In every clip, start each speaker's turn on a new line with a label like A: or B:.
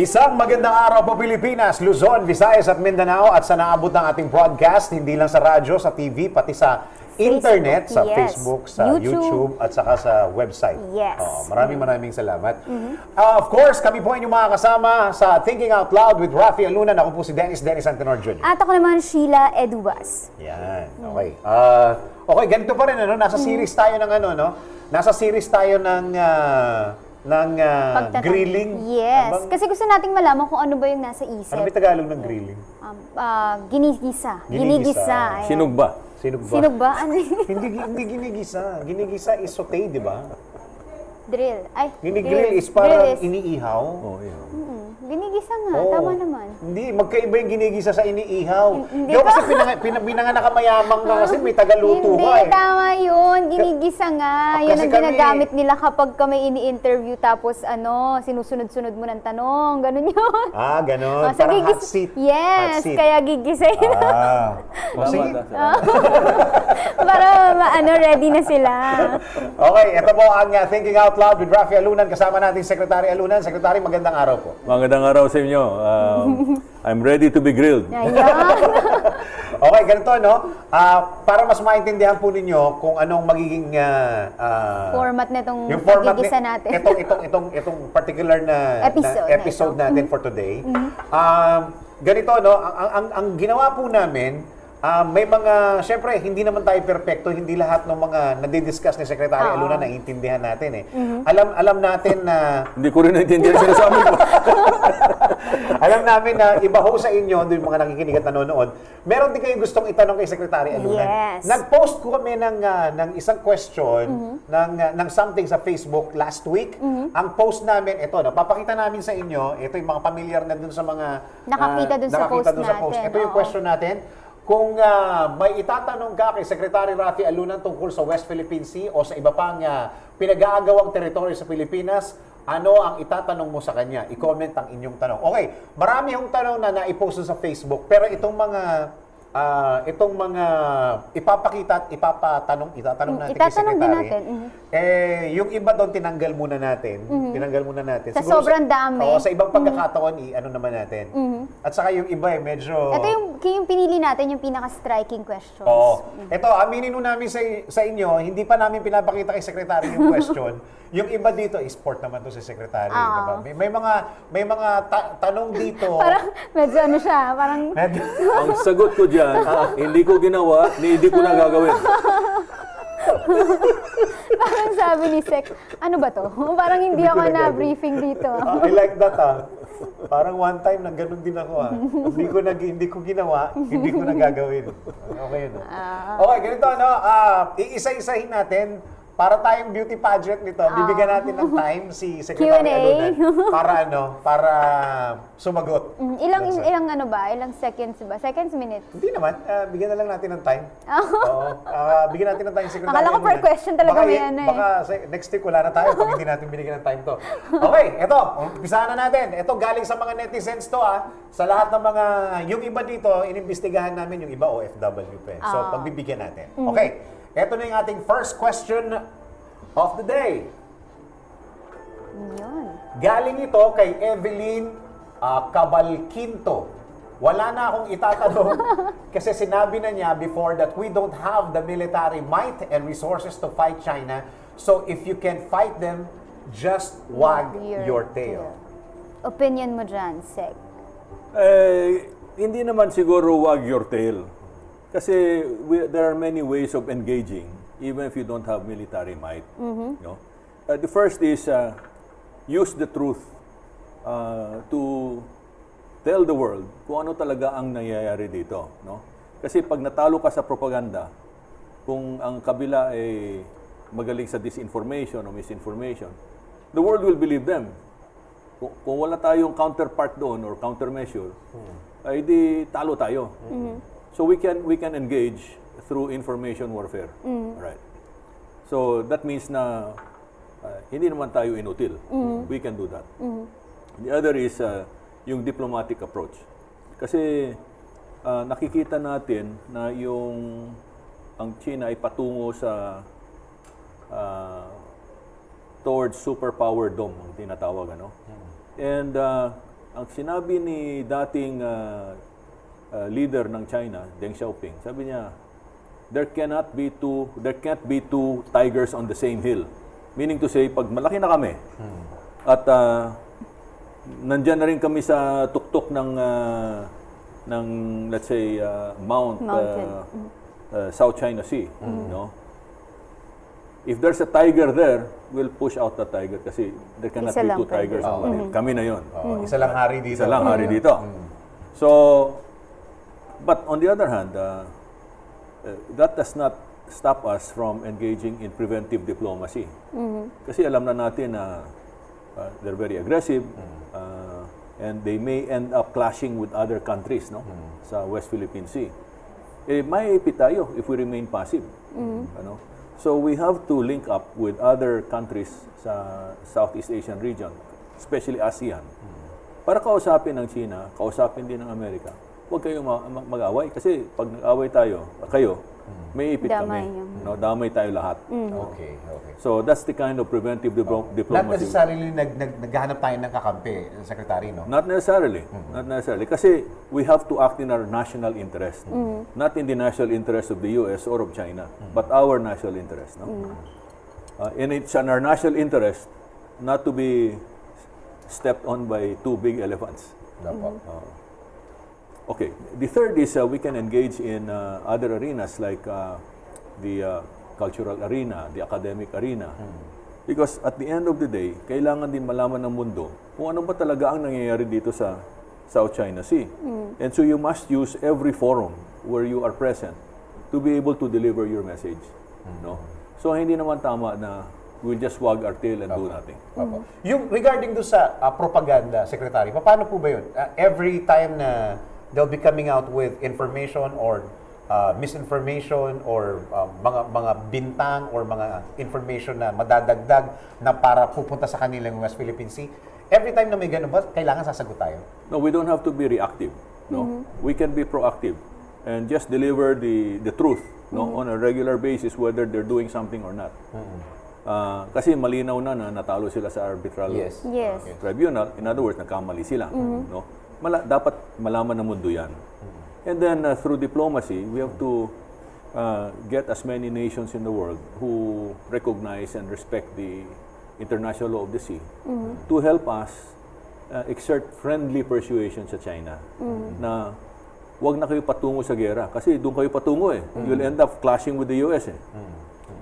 A: Isang magandang araw po Pilipinas, Luzon, Visayas at Mindanao at sa naabot ng ating broadcast, hindi lang sa radyo, sa TV, pati sa internet, sa Facebook, sa YouTube at saka sa website.
B: Yes.
A: Maraming salamat. Of course, kami po inyong mga kasama sa Thinking Out Loud with Raffy Alunan. Ako po si Dennis Antenor Jr.
B: At ako naman, Sheila Edubas.
A: Yan, okay. Okay, ganito pa rin, ano? Nasa series tayo ng ano, no? Nasa series tayo ng grilling.
B: Yes. Kasi gusto nating malaman kung ano ba yung nasa isip.
A: Ano may Tagalog ng grilling?
B: Ginigisa.
A: Ginigisa.
C: Sinog ba?
B: Sinog ba? Ano?
A: hindi ginigisa. Ginigisa is saute, di ba?
B: Drill. Ay,
A: Ginigrill is parang iniihaw.
C: Oh, yeah.
B: Ginigisa nga,
A: Oo.
B: tama naman.
A: Hindi, magkaiba yung ginigisa sa iniihaw.
B: Hindi
A: Yo,
B: ba?
A: kasi binanganak ka mayamang ka kasi may tagaluto
B: Hindi,
A: ka eh.
B: tama yun. Ginigisa nga. Yun
A: Kasi
B: ang
A: kami-
B: ginagamit nila kapag kami ini-interview tapos sinusunod-sunod mo ng tanong. Ganun yun.
A: Ganon.
B: Oh, so
A: Parang hot
B: gigis-
A: seat.
B: Yes,
A: Hot seat.
B: kaya gigisayin.
A: Sige.
B: Para ready na sila.
A: Okay, ito po ang Thinking Out Loud with Raffy Alunan. Kasama natin Secretary Alunan. Secretary, magandang araw po.
C: Magandang araw sa inyo. I'm ready to be grilled.
B: Ayan.
A: Okay, ganito, no? Para mas maintindihan po ninyo kung anong magiging
B: Format na itong
A: yung format
B: pagigisa natin.
A: itong particular na episode
B: na
A: natin for today. Ganito, no? Ang ginawa po namin, may mga, syempre, hindi naman tayo perpekto, hindi lahat ng mga nadidiscuss ni Secretary Alunan naiintindihan natin eh. Alam natin na
C: Hindi ko rin naintindihan sinasabi ko.
A: alam namin na iba ho sa inyo, yung mga nakikinig at nanonood, meron din kayo gustong itanong kay Secretary Alunan.
B: Yes.
A: Nag-post ko kami ng isang question ng something sa Facebook last week. Ang post namin, ito, no, papakita namin sa inyo, ito yung mga familiar na dun sa mga
B: Nakakita dun sa post natin.
A: Ito yung question natin. Kung may itatanong ka kay Secretary Raffy Alunan tungkol sa West Philippine Sea o sa iba pang pinag-aagawang teritoryo sa Pilipinas, ano ang itatanong mo sa kanya? I-comment ang inyong tanong. Okay, marami yung tanong na naipost sa Facebook, pero itong mga ipapakita at itatanong natin kay
B: Itatanong din
A: Secretary.
B: natin.
A: Yung iba doon tinanggal muna natin. Tinanggal muna natin.
B: Sa
A: Siguro
B: sobrang dami.
A: Sa ibang pagkakataon, ano naman natin. At saka yung iba medyo...
B: Ito yung pinili natin, yung pinaka-striking questions.
A: Ito, aminin nun namin sa inyo, hindi pa namin pinapakita kay Secretary yung question. Yung iba dito, sport naman to si Secretary. Diba? May mga tanong dito.
B: Parang medyo siya, parang...
C: Ang sagot ko dyan, hindi ko ginawa, hindi ko na gagawin.
B: Parang sabi ni Sec, ano ba to? Parang hindi ako na-briefing dito.
A: I like that Parang one time na ganun din ako Hindi ko ginawa, hindi ko na gagawin. Okay, no? Okay, ganito, no? Iisa-isahin natin. Para tayong beauty pageant nito, bibigyan natin ng time si Secretary Alunan para sumagot.
B: Ilang seconds ba? Seconds, minutes?
A: Hindi naman, bigyan na lang natin ng time. Bigyan natin ng time si Secretary
B: Akala ko per question talaga may
A: Baka next week wala na tayo pag hindi natin binigyan ng time to. Okay, eto, umpisahan na natin. Ito galing sa mga netizens to Sa lahat ng mga, yung iba dito, inimbestigahan namin yung iba OFW pa. So, pagbibigyan natin. Okay. Ito na yung ating first question of the day.
B: Yun.
A: Galing ito kay Evelyn Cabalquinto. Wala na akong itatanong kasi sinabi na niya before that we don't have the military might and resources to fight China. So if you can fight them, just wag your tail.
B: Opinion mo dyan, Sec?
C: Hindi naman siguro wag your tail. Kasi there are many ways of engaging, even if you don't have military might. No? The first is use the truth to tell the world kung ano talaga ang nangyayari dito. No? Kasi pag natalo ka sa propaganda, kung ang kabila ay magaling sa disinformation o misinformation, the world will believe them. Kung wala tayong counterpart doon or countermeasure, ay di talo tayo. So we can engage through information warfare. Right. So that means na hindi naman tayo inutil. We can do that. The other is yung diplomatic approach. Kasi nakikita natin na ang China ay patungo sa towards superpower dome, ang tinatawag, ano? And ang sinabi ni dating leader ng China, Deng Xiaoping, sabi niya, there can't be two tigers on the same hill. Meaning to say, pag malaki na kami, at nandyan na rin kami sa tuktok ng let's say, South China Sea, no? If there's a tiger there, we'll push out the tiger kasi there cannot
B: Isa
C: be
B: lang
C: two tigers on one hill. Kami na yon.
A: Isa lang hari dito.
C: Isa lang hari dito. So, but on the other hand, that does not stop us from engaging in preventive diplomacy. Kasi alam na natin na they're very aggressive and they may end up clashing with other countries, no? Sa West Philippine Sea. May ipit tayo if we remain passive. Ano? So we have to link up with other countries sa Southeast Asian region, especially ASEAN. Para kausapin ng China, kausapin din ng Amerika. Huwag kayo mag-away kasi pag nag-away kayo, may ipit
B: Damay
C: kami.
B: yun.
C: No, damay tayo lahat.
A: Okay.
C: So that's the kind of preventive
A: Not
C: diplomacy.
A: necessarily naghahanap tayo ng kakampi, Secretary, no?
C: Not necessarily. Not necessarily. Kasi we have to act in our national interest. Not in the national interest of the US or of China, but our national interest. No? And it's in our national interest not to be stepped on by two big elephants.
A: Dapat.
C: Okay. The third is we can engage in other arenas like the cultural arena, the academic arena. Because at the end of the day, kailangan din malaman ng mundo kung ano ba talaga ang nangyayari dito sa South China Sea. And so you must use every forum where you are present to be able to deliver your message. No? So hindi naman tama na we'll just wag our tail and do nothing.
A: Yung regarding do sa propaganda, Secretary, paano po ba yun? Every time na they'll be coming out with information or misinformation or mga bintang or mga information na madadagdag na para pupunta sa kanilang West Philippine Sea, every time na may ganun ba, kailangan sasagot tayo?
C: No, we don't have to be reactive. No, we can be proactive and just deliver the truth, no, on a regular basis, whether they're doing something or not. Kasi malinaw na natalo sila sa arbitral
B: Yes.
C: tribunal. In other words, nagkamali sila. No, dapat malaman ng mundo yan. And then through diplomacy, we have to get as many nations in the world who recognize and respect the international law of the sea to help us exert friendly persuasion sa China na wag na kayo patungo sa gera kasi doon kayo patungo eh. You'll end up clashing with the US eh.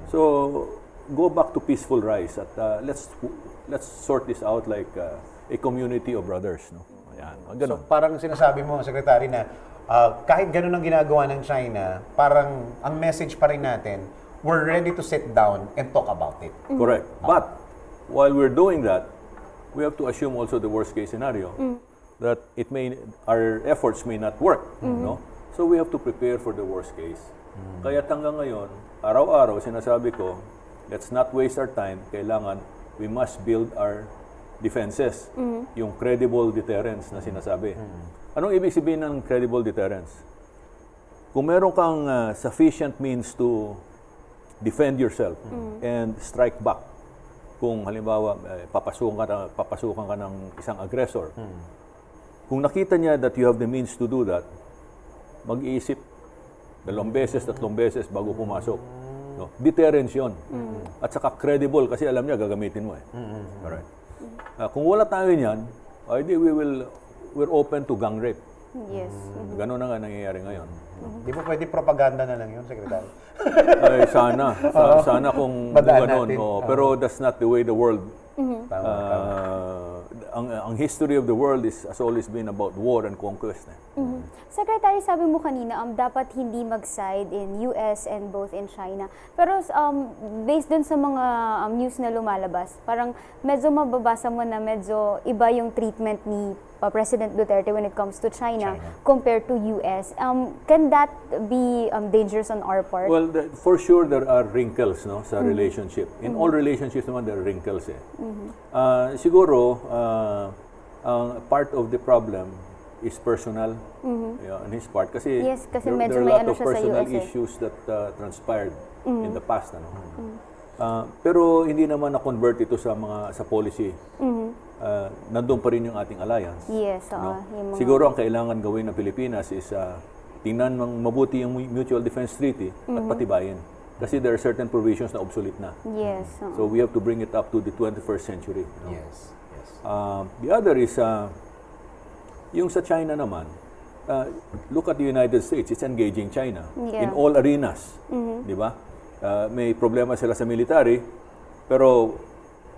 C: So go back to peaceful rise at let's sort this out like a community of brothers, no. Ayan,
A: So parang sinasabi mo, Secretary, na kahit ganun ang ginagawa ng China, parang ang message pa rin natin, we're ready to sit down and talk about it.
C: Correct. But while we're doing that, we have to assume also the worst case scenario that our efforts may not work, no? So we have to prepare for the worst case. Kaya hanggang ngayon, araw-araw sinasabi ko, let's not waste our time. Kailangan we must build our defenses, yung credible deterrence na sinasabi. Anong ibig sabihin ng credible deterrence? Kung meron kang sufficient means to defend yourself and strike back, kung halimbawa papasukan ka ng isang aggressor, kung nakita niya that you have the means to do that, mag-iisip 2 beses, 3 beses bago pumasok. No? Deterrence yun. At saka credible kasi alam niya gagamitin mo eh. Alright. Kung wala tayo niyan, we're open to gang rape.
B: Yes.
C: Ganun na nga nangyayari ngayon.
A: Di ba pwede propaganda na lang yun, Secretary?
C: Ay, sana kung
A: Madaan
C: ganun.
A: natin.
C: Pero that's not the way the world.
A: Tama.
C: Ang history of the world has always been about war and conquest.
B: Secretary, sabi mo kanina, dapat hindi mag-side in US and both in China. Pero based dun sa mga news na lumalabas, parang medyo mababasa mo na medyo iba yung treatment ni President Duterte when it comes to China compared to US. Can that be dangerous on our part?
C: Well, for sure there are wrinkles, no, sa relationship. In all relationships naman there are wrinkles eh. Siguro part of the problem is personal on his part kasi,
B: Yes, kasi
C: there
B: medyo
C: are a
B: may
C: lot
B: ano
C: of
B: siya sa
C: personal
B: US eh.
C: issues that transpired in the past, ano. Pero hindi naman na-convert ito sa policy nandun pa rin yung ating alliance.
B: Yes,
C: No?
B: yung mga-
C: Siguro ang kailangan gawin ng Pilipinas is tingnan ng mabuti yung Mutual Defense Treaty at patibayin. Kasi there are certain provisions na obsolete na.
B: Yes,
C: So we have to bring it up to the 21st century. No?
A: Yes. Yes.
C: The other is, yung sa China naman, look at the United States, it's engaging China in
B: Yeah.
C: all arenas. Di ba? May problema sila sa military, pero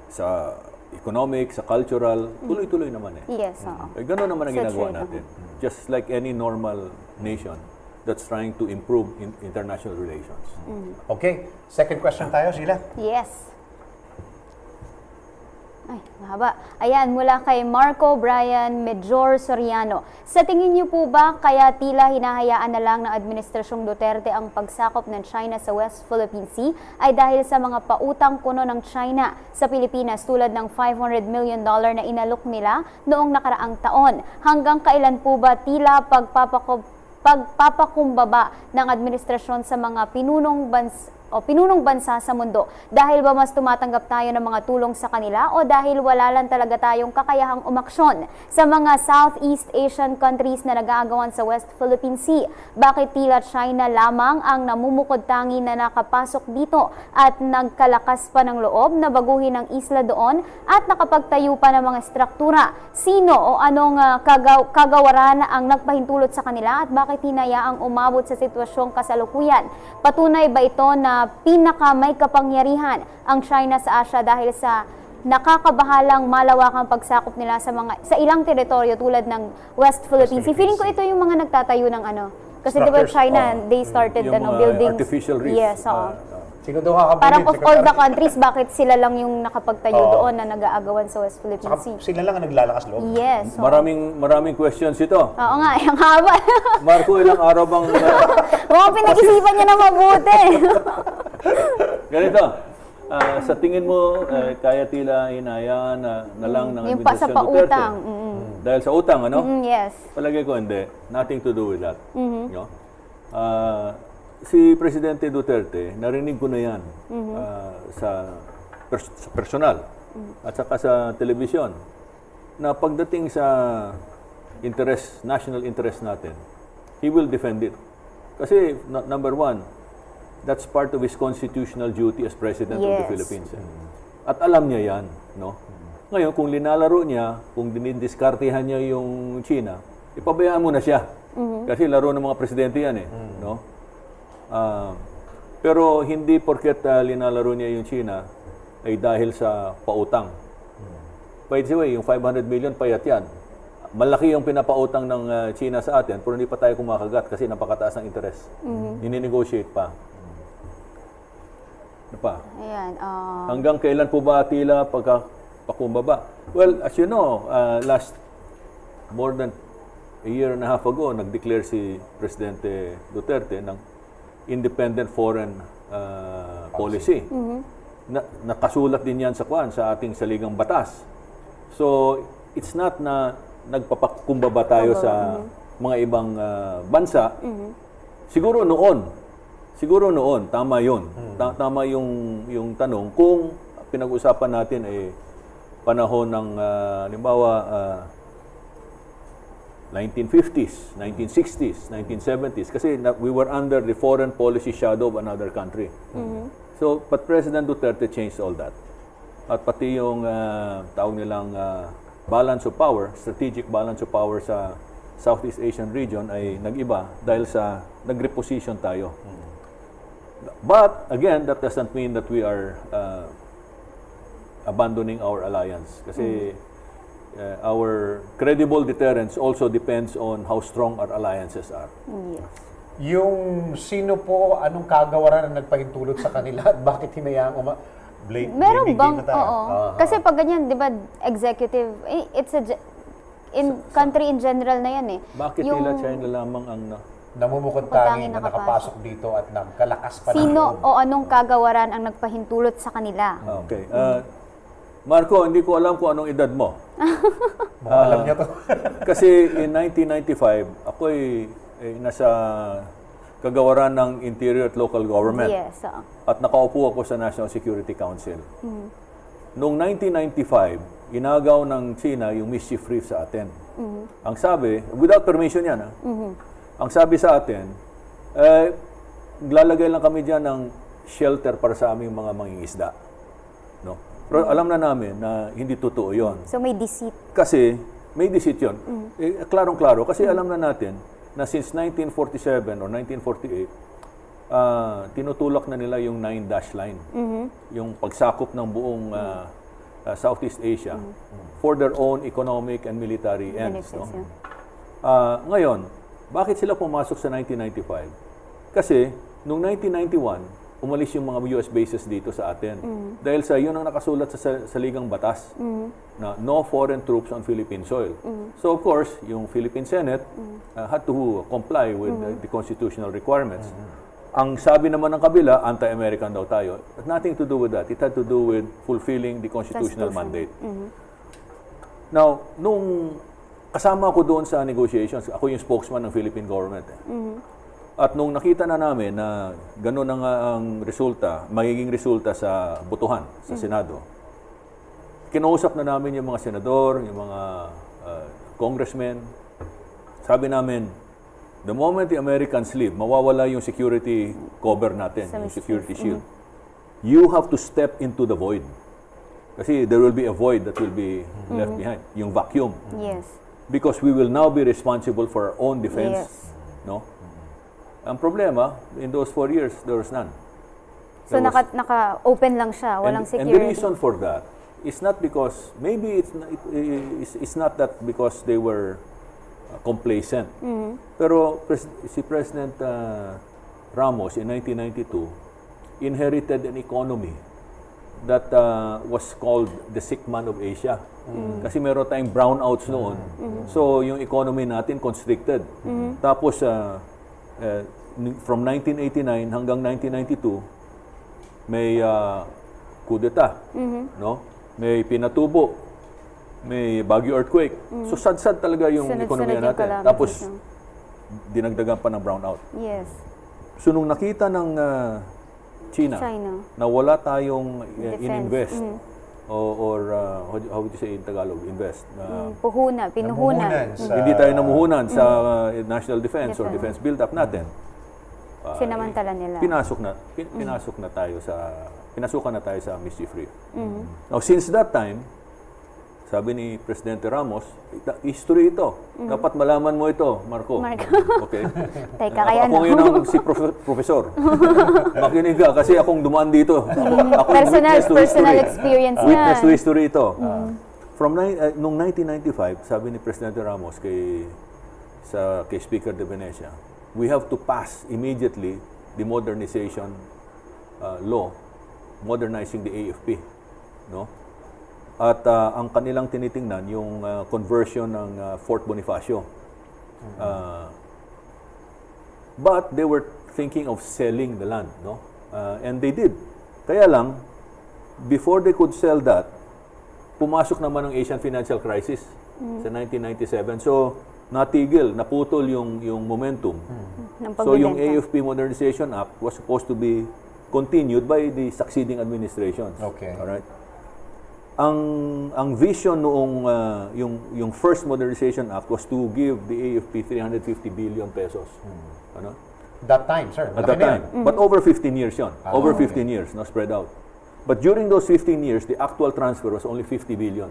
C: sa economic, sa cultural, tuloy-tuloy naman eh.
B: Yes,
C: Ganun naman ang
B: Sa
C: ginagawa
B: trade,
C: natin. Just like any normal nation that's trying to improve in international relations.
A: Okay. Second question tayo, Sheila.
B: Yes. Ay, mahaba. Ayan, mula kay Marco Brian Major Soriano. Sa tingin niyo po ba kaya tila hinahayaan na lang ng Administrasyong Duterte ang pagsakop ng China sa West Philippine Sea ay dahil sa mga pautang kuno ng China sa Pilipinas tulad ng $500 million na inalok nila noong nakaraang taon? Hanggang kailan po ba tila pagpapakumbaba ng administrasyon sa mga pinunong bansa sa mundo? Dahil ba mas tumatanggap tayo ng mga tulong sa kanila o dahil wala lang talaga tayong kakayahang umaksyon sa mga Southeast Asian countries na nag-aagawan sa West Philippine Sea? Bakit tila China lamang ang namumukod tangi na nakapasok dito at nagkalakas pa ng loob na baguhin ang isla doon at nakapagtayo pa ng mga struktura? Sino o anong kagawaran ang nagpahintulot sa kanila at bakit hinayaang umabot sa sitwasyong kasalukuyan? Patunay ba ito na pinaka may kapangyarihan ang China sa Asia dahil sa nakakabahalang malawakang pagsakop nila sa ilang teritoryo tulad ng West Philippine Sea? Feeling ko ito yung mga nagtatayo ng kasi diba
A: Structures,
B: China, they started
C: Yung mga
B: building
C: artificial reef.
B: Yes,
A: Sino daw kakabilin?
B: parang of all the
A: Secretary?
B: countries, bakit sila lang yung nakapagtayo
A: Oo.
B: doon na nag-aagawan sa West Philippine
A: Saka
B: Sea?
A: sila lang ang naglalakas loob.
B: Yes.
C: Maraming questions ito.
B: Oo nga, ang haba.
C: Marco, ilang araw bang...
B: Mukhang pinag-isipan niya na mabuti.
C: Ganito, sa tingin mo, kaya tila hinayaan na lang ng
B: Yung pa sa
C: Administrasyon Duterte?
B: pautang.
C: Dahil sa utang, ano?
B: Yes.
C: Palagay ko hindi. Nothing to do with that. No? Si Presidente Duterte, narinig ko na yan sa personal at saka sa telebisyon na pagdating sa national interest natin, he will defend it. Kasi, number one, that's part of his constitutional duty as President of the
B: Yes.
C: Philippines. At alam niya yan. No? Ngayon, kung linalaro niya, kung dinidiskartehan niya yung China, ipabayaan mo na siya. Kasi laro ng mga presidente yan eh. No? Pero hindi porket linalaro niya yung China ay dahil sa pautang. By the way, yung 500 million payat yan. Malaki yung pinapautang ng China sa atin, pero hindi pa tayo kumakagat kasi napakataas ng interest. Nini-negotiate pa. Ano pa?
B: Ayan.
C: Hanggang kailan po ba tila pagpakumbaba? Well, as you know, more than a year and a half ago, nag-declare si Presidente Duterte ng independent foreign policy. Nakasulat din yan sa ating saligang batas. So, it's not na nagpapakumbaba tayo sa mga ibang bansa. Siguro noon, tama yun. Tama yung tanong. Kung pinag-usapan natin ay panahon ng, halimbawa, 1950s, 1960s, 1970s, kasi we were under the foreign policy shadow of another country. So, but President Duterte changed all that. At pati yung tawag nilang balance of power, strategic balance of power sa Southeast Asian region ay nag-iba dahil sa nag-reposition tayo. But, again, that doesn't mean that we are abandoning our alliance. Kasi our credible deterrence also depends on how strong our alliances are.
B: Yes.
A: Yung sino po, anong kagawaran na nagpahintulot sa kanila at bakit hinayaang
B: Meron
A: blaming
B: bang?
A: game na tayo?
B: Oo. Kasi pag ganyan, di ba, executive, it's country in general na yan eh.
C: Bakit tila China lamang ang
A: namumukod tangi na nakapasok dito at nagkalakas pa ng
B: Sino
A: loob?
B: o anong kagawaran ang nagpahintulot sa kanila?
C: Okay. Marco, hindi ko alam kung anong edad mo.
A: Mukhang alam niya to.
C: Kasi in 1995, ako'y nasa kagawaran ng Interior at Local Government.
B: Yes.
C: At nakaupo ako sa National Security Council. Noong 1995, inagaw ng China yung mischief reef sa atin. Ang sabi, without permission yan, ha? Ang sabi sa atin, lalagay lang kami dyan ng shelter para sa aming mga mangingisda. No? Pero alam na namin na hindi totoo yon.
B: So may deceit.
C: Kasi, may deceit yun. Klarong-klaro. Kasi alam na natin na since 1947 or 1948, tinutulak na nila yung 9-dash line. Yung pagsakop ng buong Southeast Asia for their own economic and military ends. No?
B: Benefits,
C: Ngayon, bakit sila pumasok sa 1995? Kasi, noong 1991, umalis yung mga US bases dito sa atin. Dahil sa yun ang nakasulat sa ligang batas na no foreign troops on Philippine soil. So of course, yung Philippine Senate had to comply with the constitutional requirements. Ang sabi naman ng kabila, anti-American daw tayo. But nothing to do with that. It had to do with fulfilling the constitutional mandate. Now, nung kasama ko doon sa negotiations, ako yung spokesman ng Philippine government. At nung nakita na namin na gano'n na nga ang resulta, magiging resulta sa botohan, sa Senado, kinausap na namin yung mga senador, yung mga congressmen. Sabi namin, the moment the Americans leave, mawawala yung security cover natin, yung security shield. You have to step into the void. Kasi there will be a void that will be left behind, yung vacuum.
B: Yes.
C: Because we will now be responsible for our own defense.
B: Yes.
C: No? Ang problema, in those 4 years, there was none.
B: So naka-open lang siya, walang
C: And
B: security.
C: the reason for that is not because, maybe it's not that because they were complacent. Pero si President Ramos in 1992 inherited an economy that was called the sick man of Asia. Kasi meron tayong brownouts noon. So yung economy natin constricted. Tapos from 1989 hanggang 1992 may coup d'etat, no? May pinatubo, may Baguio earthquake. So sad-sad talaga yung
B: Sunod-sunod
C: ekonomiya
B: yung
C: natin.
B: calamities,
C: Tapos
B: no?
C: dinagdagan pa ng brownout.
B: Yes.
C: So nung nakita ng China na wala tayong
B: Defense.
C: ininvest or how would you say in Tagalog, invest?
B: Pinuhunan.
C: Hindi tayo namuhunan sa national defense or defense build-up natin.
B: Sinamantala nila.
C: Pinasukan na tayo sa mischief reef. Now, since that time, sabi ni Presidente Ramos, history ito. Dapat malaman mo ito, Marco. Okay?
B: Teka, kaya
C: ako ngayon ang si professor. Makinig ka kasi akong dumaan dito. Ako
B: personal experience yan.
C: Witness to history ito. Noong 1995, sabi ni Presidente Ramos kay Speaker de Venecia, we have to pass immediately the modernization law, modernizing the AFP. No? At ang kanilang tinitingnan, yung conversion ng Fort Bonifacio. But they were thinking of selling the land. No? And they did. Kaya lang, before they could sell that, pumasok naman ang Asian financial crisis sa 1997. So, natigil, naputol yung momentum. So, yung AFP Modernization Act was supposed to be continued by the succeeding administrations.
A: Okay.
C: Alright? Ang vision noong yung first Modernization Act was to give the AFP 350 billion pesos. Ano?
A: That time, sir.
C: At that time. But over 15 years yun. Over 15 years, no, spread out. But during those 15 years, the actual transfer was only 50 billion.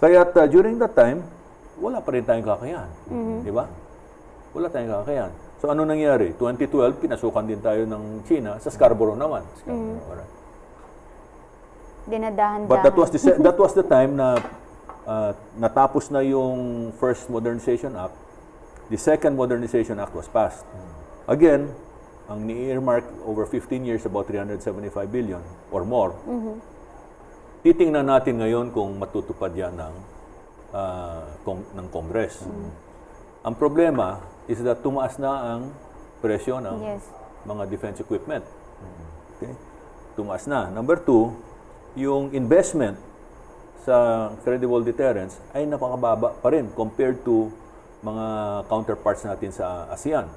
C: Kaya during that time, wala pa rin tayong kakayahan. Di ba? Wala tayong kakayahan. So ano nangyari? 2012, pinasukan din tayo ng China sa Scarborough naman. Alright.
B: Dinadahan-dahan.
C: But that was the time na natapos na yung first Modernization Act. The second Modernization Act was passed. Again, ang ni-earmark over 15 years about 375 billion or more. Titingnan natin ngayon kung matutupad yan ng Congress. Ang problema is that tumaas na ang presyo ng mga defense equipment. Okay? Tumaas na. Number 2, yung investment sa credible deterrence ay napakababa pa rin compared to mga counterparts natin sa ASEAN.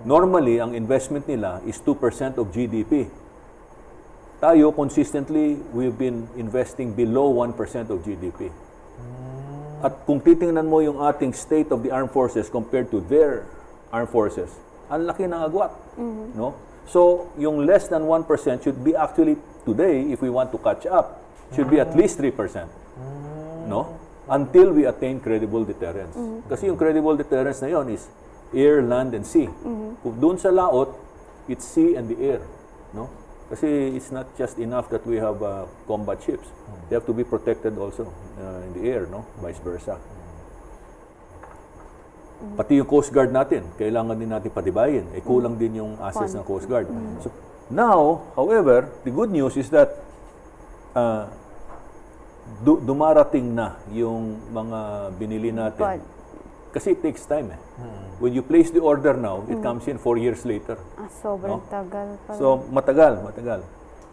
C: Normally, ang investment nila is 2% of GDP. tayo consistently, we've been investing below 1% of GDP. At kung titingnan mo yung ating state of the armed forces compared to their armed forces, ang laki ng agwat. No? So, yung less than 1% should be actually, today, if we want to catch up, should be at least 3%. No? Until we attain credible deterrence. Kasi yung credible deterrence na yon is air, land, and sea. Kung doon sa laot, it's sea and the air. No? Kasi it's not just enough that we have combat ships. They have to be protected also in the air, no? Vice versa. Pati yung Coast Guard natin, kailangan din natin patibayin. Kulang din yung assets ng Coast Guard. So, now, however, the good news is that dumarating na yung mga binili natin. Kasi it takes time. When you place the order now, it comes in 4 years later.
B: Sobrang tagal pala.
C: So, matagal.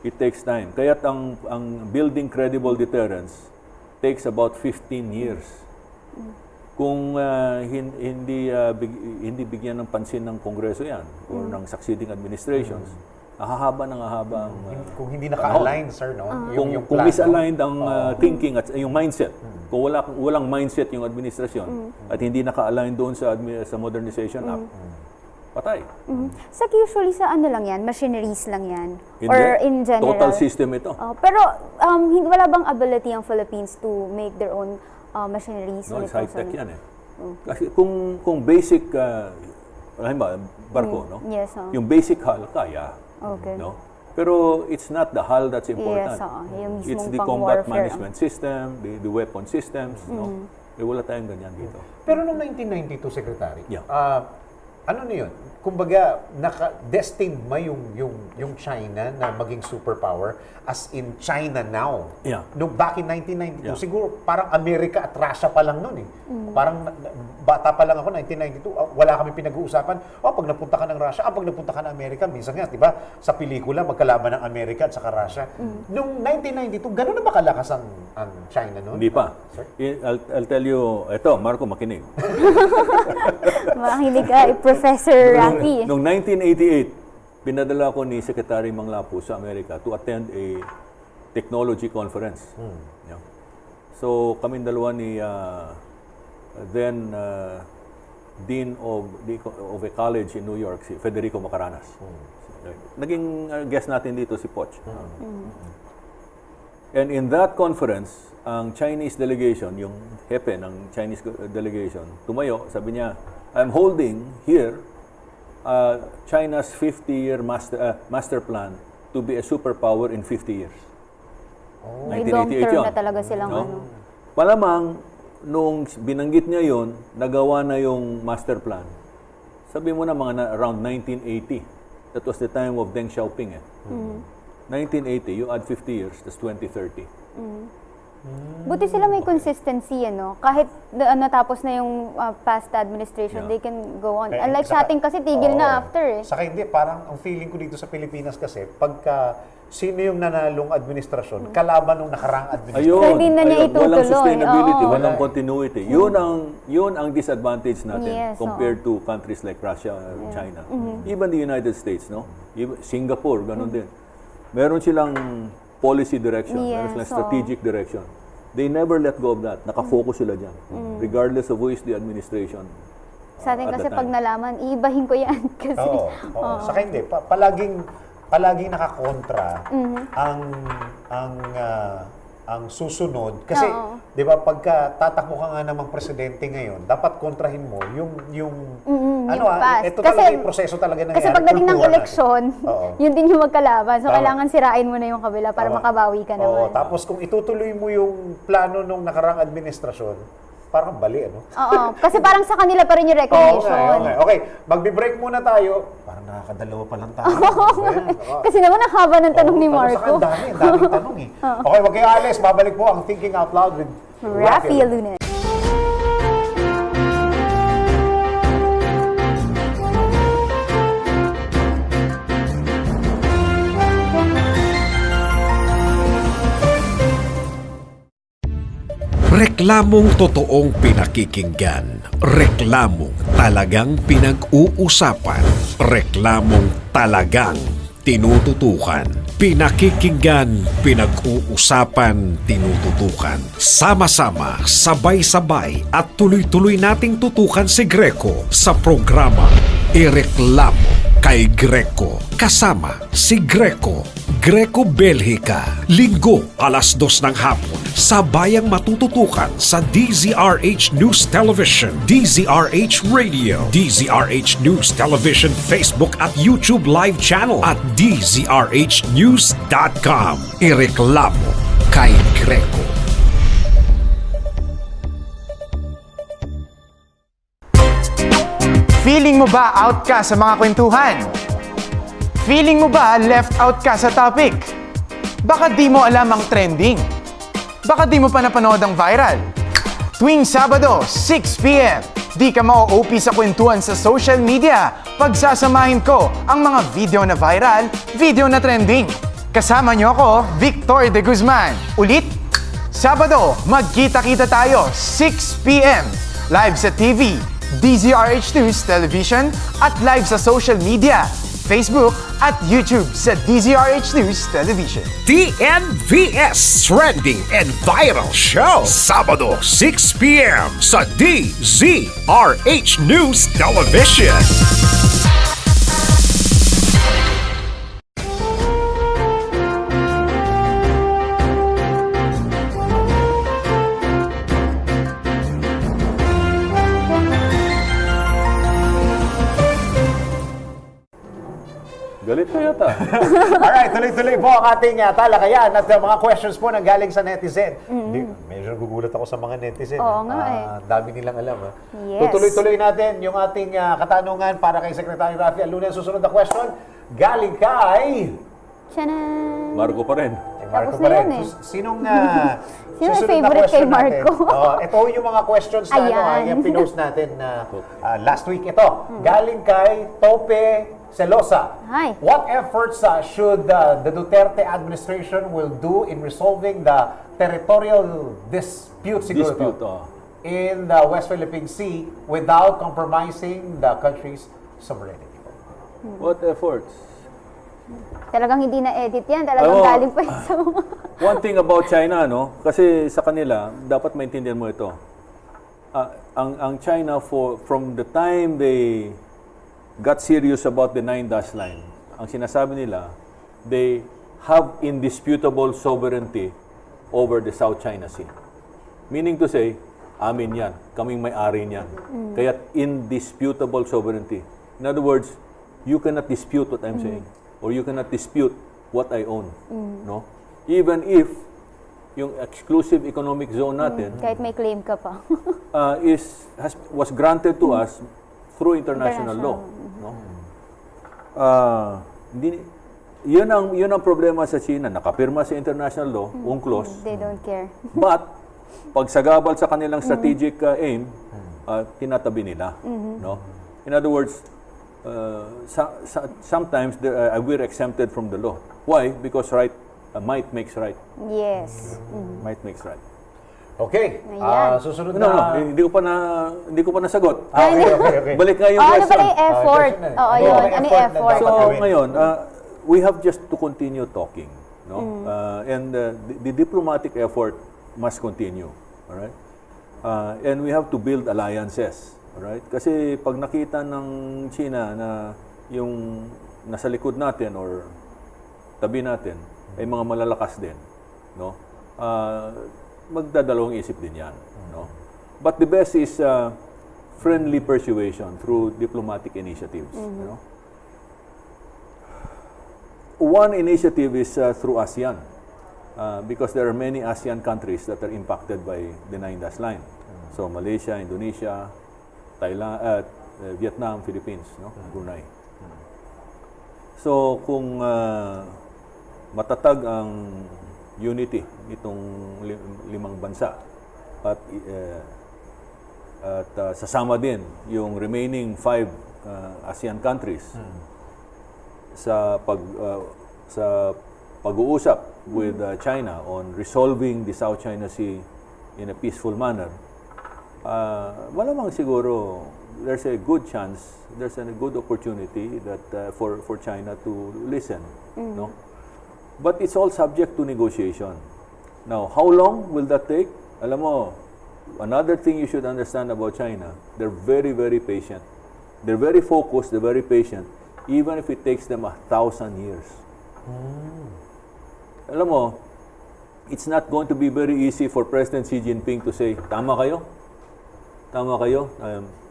C: It takes time. Kaya't ang building credible deterrence takes about 15 years. Kung hindi bigyan ng pansin ng Kongreso yan or ng succeeding administrations, hahaba ng haba.
A: Kung hindi naka-align, sir, no?
C: Kung misaligned ang thinking at yung mindset, kung walang mindset yung administrasyon at hindi naka-align doon sa modernization act, patay.
B: Saka usually sa ano lang yan, machineries lang yan?
C: Hindi.
B: Or in general?
C: Total system ito.
B: Pero wala bang ability ang Philippines to make their own machineries?
C: No, it's high-tech yan eh. Kasi kung basic, barko, no?
B: Yes,
C: Yung basic hull, kaya.
B: Okay.
C: No? Pero it's not the hull that's important.
B: Yes, yung
C: It's
B: mismong
C: the
B: pang
C: combat
B: warfare.
C: management system, the weapon systems, no? Wala tayong ganyan dito.
A: Pero noong 1992, Secretary,
C: Yeah.
A: ano na yun? Kumbaga, destined ba yung China na maging superpower as in China now?
C: Yeah.
A: No, back in 1992,
C: Yeah.
A: siguro parang Amerika at Russia pa lang noon eh. Parang bata pa lang ako, 1992, wala kami pinag-uusapan. Pag napunta ka ng Russia, pag napunta ka ng Amerika, minsan nga, di ba, sa pelikula, magkalaban ng Amerika at saka Russia. Noong 1992, gano'n na ba kalakas ang China noon?
C: Hindi pa. I'll tell you, eto, Marco, makinig.
B: Makinig ka, Professor Raffy.
C: Noong 1988, pinadala ko ni Secretary Manglapu sa Amerika to attend a technology conference. Yeah. So, kaming dalawa ni then Dean of a college in New York, si Federico Macaranas. Naging guest natin dito si Poch. And in that conference, ang Chinese delegation, yung hepe ng Chinese delegation, tumayo, sabi niya, I'm holding here China's 50-year master plan to be a superpower in 50 years.
B: May long term
C: yun.
B: na talaga silang
C: No?
B: ano.
C: Malamang, nung binanggit niya yon, nagawa na yung master plan. Sabi mo na around 1980. That was the time of Deng Xiaoping. 1980, you add 50 years, that's 2030.
B: Buti sila may consistency, ano? Kahit natapos na yung past administration, they can go on. Unlike sa atin kasi tigil na after eh.
A: Saka hindi, parang ang feeling ko dito sa Pilipinas kasi, pagka sino yung nanalong administrasyon, kalaban ng nakaraang administrasyon.
C: Ayun,
B: Hindi na niya itutuloy.
C: walang sustainability,
B: Oo.
C: walang continuity. Yun ang disadvantage natin
B: Yes,
C: compared to countries like Russia and China. Even the United States, no? Even Singapore, ganun din. Meron silang policy direction, meron silang strategic direction. They never let go of that. Nakafocus sila dyan. Regardless of who is the administration.
B: Sa atin
C: at
B: kasi
C: the
B: pag
C: time.
B: nalaman, iibahin ko yan. Kasi,
A: Oo. Saka hindi, palaging nakakontra ang susunod kasi 'di ba pagka tatakbo ka nga namang presidente ngayon dapat kontrahin mo yung
B: past.
A: ito
B: Kasi-
A: talaga yung proseso talaga nangyari.
B: kasi pagdating ng
A: kulturan natin.
B: eleksyon,
A: Oo.
B: yun din yung magkalaban. So,
A: Tama.
B: kailangan sirain mo na yung kabila para
A: Tama.
B: makabawi ka naman.
A: Tapos kung itutuloy mo yung plano nung nakaraang administrasyon, parang bali, ano?
B: Oo. Kasi parang sa kanila pa rin yung recognition.
A: Okay, magbe-break muna tayo. Parang nakakadalawa pa lang tayo.
B: Kasi naman ang haba ng tanong ni Marco.
A: Ang daming tanong eh. Okay, wag kayo alis. Babalik po ang Thinking Out Loud with
B: Raffy Alunan.
D: Reklamong totoong pinakikinggan. Reklamong talagang pinag-uusapan. Reklamong talagang tinututukan. Pinakikinggan, pinag-uusapan, tinututukan. Sama-sama, sabay-sabay at tuloy-tuloy nating tutukan si Greco sa programa Ireklamo kay Greco. Kasama si Greco. Greco Belgica. Linggo, alas 2 ng hapon. Sabayang matututukan sa DZRH News Television, DZRH Radio, DZRH News Television Facebook at YouTube live channel at DZRHnews.com. Ireklamo kay Greco.
E: Feeling mo ba out ka sa mga kwentuhan? Feeling mo ba left out ka sa topic? Baka di mo alam ang trending. Baka di mo pa napanood ang viral. Tuwing Sabado, 6 p.m., di ka ma-OP sa kwentuhan sa social media. Pagsasamahin ko ang mga video na viral, video na trending. Kasama niyo ako, Victor de Guzman. Ulit, Sabado, magkita-kita tayo, 6 p.m. Live sa TV, DZRH News Television at live sa social media, Facebook at YouTube sa DZRH News Television.
D: TNVS Trending and Viral Show. Sabado, 6 p.m. sa DZRH News Television.
C: Galit ka yata.
A: Alright, tuloy-tuloy po ang ating talakayan at mga questions po na galing sa netizen. Medyo nagugulat ako sa mga netizen.
B: Oo nga
A: Dami nilang alam.
B: Yes.
A: Tutuloy-tuloy natin yung ating katanungan para kay Secretary Raffy Alunan. Susunod na question, galing kay...
B: Tiyanan!
C: Marco pa rin.
A: Marco
B: Tapos na
A: pa rin.
B: yan eh.
A: Sinong
B: Sino
A: susunod na
B: favorite
A: question
B: kay Marco?
A: natin? Ito yung mga questions na
B: Ayan.
A: yung pinost natin na last week. Ito, galing kay Tope Celosa.
B: Hi.
A: What efforts should the Duterte administration will do in resolving the territorial dispute, siguro
C: Dispute,
A: ito, in the West Philippine Sea without compromising the country's sovereignty?
C: What efforts?
B: Talagang hindi na-edit yan. Talagang
C: Oo.
B: galing pa yan sa mga...
C: One thing about China, no? Kasi sa kanila, dapat maintindihan mo ito. Ang China, from the time they got serious about the 9-dash line, ang sinasabi nila, they have indisputable sovereignty over the South China Sea. Meaning to say, amin yan, kaming may-ari niyan. Kaya indisputable sovereignty. In other words, you cannot dispute what I'm saying, or you cannot dispute what I own. No? Even if yung exclusive economic zone natin
B: Kahit may claim ka pa.
C: was granted to us through international law. No? Yun ang problema sa China. Nakapirma sa international law, UNCLOS.
B: They don't care.
C: But, pag sagabal sa kanilang strategic aim, tinatabi nila. No? In other words, sometimes we're exempted from the law. Why? Because might makes right.
B: Yes.
C: Might makes right.
A: Okay.
B: Ayan.
A: Susunod
C: No,
A: na...
C: hindi ko pa nasagot.
A: Okay.
C: Balik nga yung
B: Ano
C: question.
B: pala yung effort?
A: question na eh.
B: Oo,
A: Ano
B: yun.
A: yung
B: Ano yung
A: effort na
B: effort?
A: dapat
C: So
A: gawin?
C: ngayon, we have just to continue talking, no? And the diplomatic effort must continue, all right? And we have to build alliances, all right? Kasi pag nakita ng China na yung nasa likod natin or tabi natin ay mga malalakas din, no? Magdadalawang isip din yan, no? But the best is friendly persuasion through diplomatic initiatives, you know? One initiative is through ASEAN, because there are many ASEAN countries that are impacted by the 9-dash line. So Malaysia, Indonesia, Thailand, Vietnam, Philippines, no? Brunei. So kung matatag ang unity itong limang bansa at sasama din yung remaining 5 ASEAN countries sa pag-uusap with China on resolving the South China Sea in a peaceful manner, malamang siguro there's a good chance, there's a good opportunity that for China to listen, no? But it's all subject to negotiation. Now, how long will that take? Alam mo, another thing you should understand about China, they're very, very patient. They're very focused, they're very patient, even if it takes them 1,000 years. Alam mo, it's not going to be very easy for President Xi Jinping to say, tama kayo,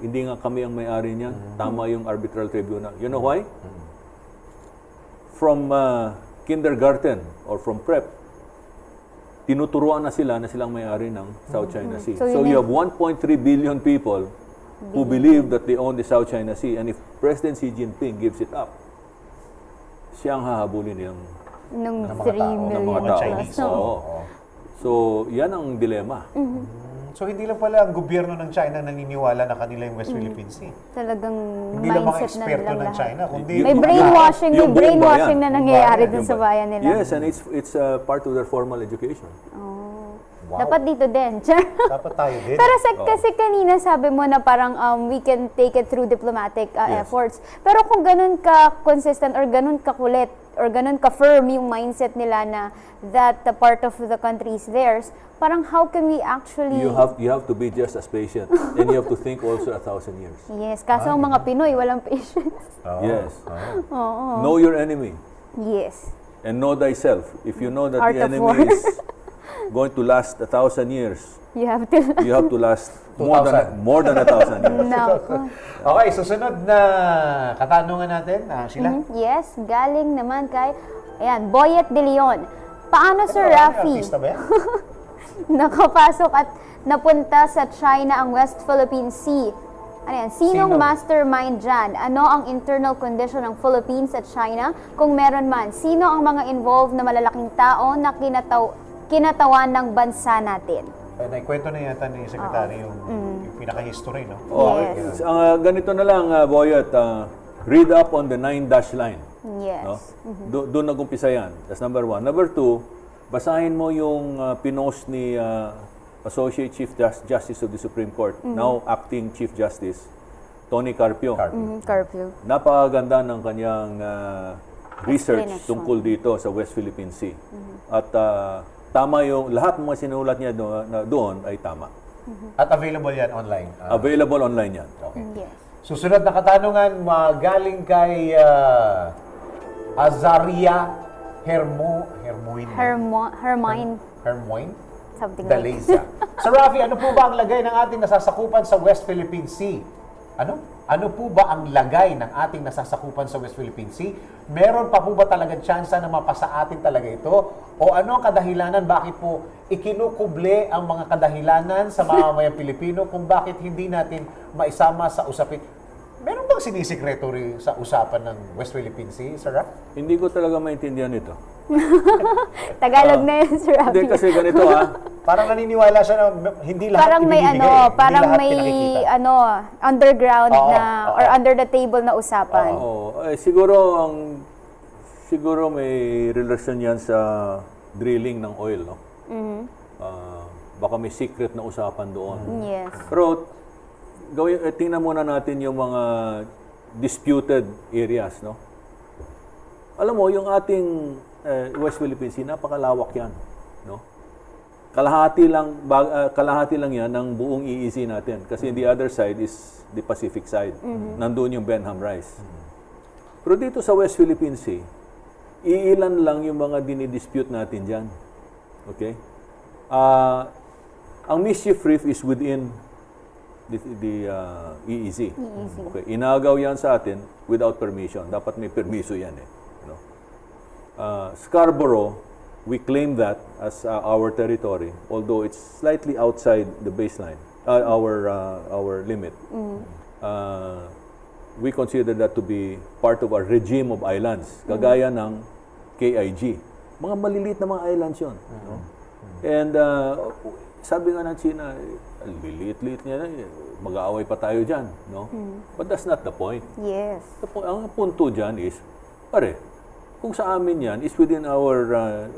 C: hindi nga kami ang may-ari niyan, tama yung arbitral tribunal. You know why? From kindergarten or from prep, tinuturuan na sila na silang may-ari ng South China Sea. So you have 1.3 billion people who believe that they own the South China Sea, and if President Xi Jinping gives it up, siya ang hahabulin
B: Nung
A: Ng mga
B: 3
A: tao, ng
B: million
A: mga
B: plus.
A: Chinese.
B: No.
A: Oo.
C: So, yan ang dilema.
A: So hindi lang pala ang gobyerno ng China naniniwala na kanila yung West Philippine Sea.
B: Talagang
A: Hindi lang mga
B: mindset na
A: eksperto
B: nilang
A: ng
B: lahat.
A: China, kundi
B: May brainwashing,
C: Yung buong bayan.
B: na nangyayari
A: Yung
B: dun sa bayan nila.
C: Yes, and it's part of their formal education.
A: Wow.
B: Dapat dito din.
A: Dapat tayo din.
B: Pero kasi kanina sabi mo na parang we can take it through diplomatic
C: Yes.
B: efforts. Pero kung ganun ka consistent or ganun ka kulit or ganun ka firm yung mindset nila na that the part of the country is theirs, parang how can we actually...
C: You have to be just as patient, and you have to think also 1,000 years.
B: Yes, kaso ang mga Pinoy walang patience.
A: Oo.
C: Yes.
A: Oo.
C: Know your enemy
B: Yes.
C: and know thyself. If you know that
B: Art
C: the
B: of
C: enemy
B: war.
C: is going to last 1,000 years,
B: You have to...
C: you have to last
A: 2,000.
C: more than 1,000 years.
B: Nako.
A: Okay, susunod na katanungan natin, sila.
B: Yes, galing naman kay... Ayan, Boyet de Leon. Paano, Sir
A: Ano,
B: Raffy?
A: artista ba yan?
B: Nakapasok at napunta sa China ang West Philippine Sea. Ano yan? Sinong
A: Sino?
B: mastermind dyan? Ano ang internal condition ng Philippines at China? Kung meron man, sino ang mga involved na malalaking tao na kinatawan ng bansa natin?
A: Naikwento na yata ni Secretary yung pinaka-history, no?
B: Yes.
C: Ganito na lang, Boyet. Read up on the 9-dash line.
B: Yes.
C: No? Doon nag-umpisa yan. That's number one. Number two, basahin mo yung pinost ni Associate Chief Justice of the Supreme Court, now Acting Chief Justice, Tony Carpio.
B: Curfew.
C: Napakaganda ng kanyang research
B: Explanation.
C: tungkol dito sa West Philippine Sea. At tama yung, lahat ng mga sinulat niya doon ay tama.
A: At available yan online.
C: Available online yan.
A: Okay.
B: Yes.
A: Susunod na katanungan, galing kay Azaria Hermoine. Hermoine?
B: Something like
A: Daleza. Sir Raffy, ano po ba ang lagay ng ating nasasakupan sa West Philippine Sea? Ano? Ano po ba ang lagay ng ating nasasakupan sa West Philippine Sea? Meron pa po ba talagang tsansa na mapasa atin talaga ito? O ano ang kadahilanan? Bakit po ikinukuble ang mga kadahilanan sa mamamayang Pilipino kung bakit hindi natin maisama sa usapin? Meron bang sinisikreto rin sa usapan ng West Philippine Sea, Sir Raff?
C: Hindi ko talaga maintindihan ito.
B: Tagalog na yun, Sir Raffy.
C: Hindi kasi ganito
A: Parang naniniwala siya na hindi lahat
B: Parang may
A: ibinibigay, hindi
B: parang
A: lahat
B: may
A: pinakikita.
B: underground
A: Oo,
B: na
A: oo.
B: or under the table na usapan.
C: Siguro may relasyon yan sa drilling ng oil, no? Baka may secret na usapan doon.
B: Yes.
C: Pero tingnan muna natin yung mga disputed areas, no? Alam mo, yung ating West Philippine Sea, napakalawak yan, no? Kalahati lang yan ng buong EEZ natin. Kasi the other side is the Pacific side. Nandun yung Benham Rise. Pero dito sa West Philippine Sea, iilan lang yung mga dinidispute natin dyan. Okay? Ang Mischief Reef is within the EEZ. Okay, inagaw yan sa atin without permission. Dapat may permiso yan eh. No? Scarborough, we claim that as our territory, although it's slightly outside the baseline, our limit. We consider that to be part of our regime of islands, kagaya ng KIG. Mga maliliit na mga islands yun. No? And sabi nga ng China, liit-liit niya na, mag-aaway pa tayo dyan. No? But that's not the point.
B: Yes.
C: Ang punto dyan is, kung sa amin yan, is within our